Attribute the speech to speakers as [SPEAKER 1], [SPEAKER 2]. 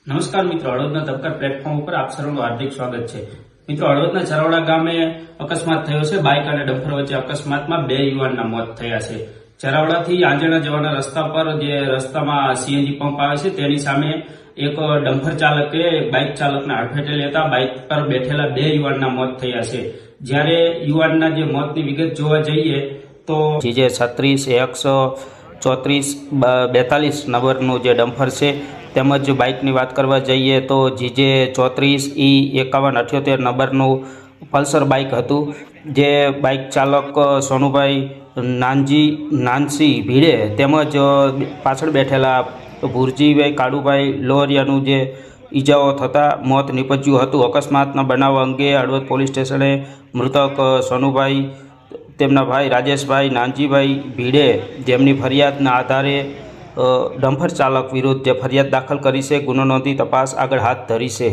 [SPEAKER 1] નમસ્કાર મિત્રો, હળવદના ધબકાર પ્લેટફોર્મ ઉપર આપ સર્વનું હાર્દિક સ્વાગત છે। મિત્રો, હળવદના ચરવાડા ગામે અકસ્માત થયો છે। બાઇક અને ડમ્પર વચ્ચે અકસ્માતમાં 2 યુવાનના મોત થયા છે। ચરાવડાથી આંજણા જવાના રસ્તા પર જે રસ્તામાં સીએનજી પંપ આવે છે તેની સામે એક ડમ્પર ચાલકે બાઇક ચાલકને હડફેટે લેતા બાઇક પર બેઠેલા 2 યુવાનના મોત થયા છે। જ્યારે યુવાનના જે મોતની વિગત જોવા જઈએ તો જે 36 134 નંબરનું જે ડમ્પર છે તેમજ બાઇકની વાત કરવા જઈએ તો જીજે 34E5178 નંબરનું પલ્સર બાઇક હતું। જે બાઇક ચાલક સોનુભાઈ નાનસી ભીડે તેમજ પાછળ બેઠેલા ભુરજીભાઈ કાળુભાઈ લોહરિયાનું જે ઈજાઓ થતાં મોત નીપજ્યું હતું। અકસ્માતના બનાવ અંગે હળવદ પોલીસ સ્ટેશને મૃતક સોનુભાઈ, તેમના ભાઈ રાજેશભાઈ નાનજીભાઈ ભીડે જેમની ફરિયાદના આધારે ડમ્પર ચાલક વિરુદ્ધ જે ફરિયાદ દાખલ કરી છે, ગુનો નોંધી તપાસ આગળ હાથ ધરી છે।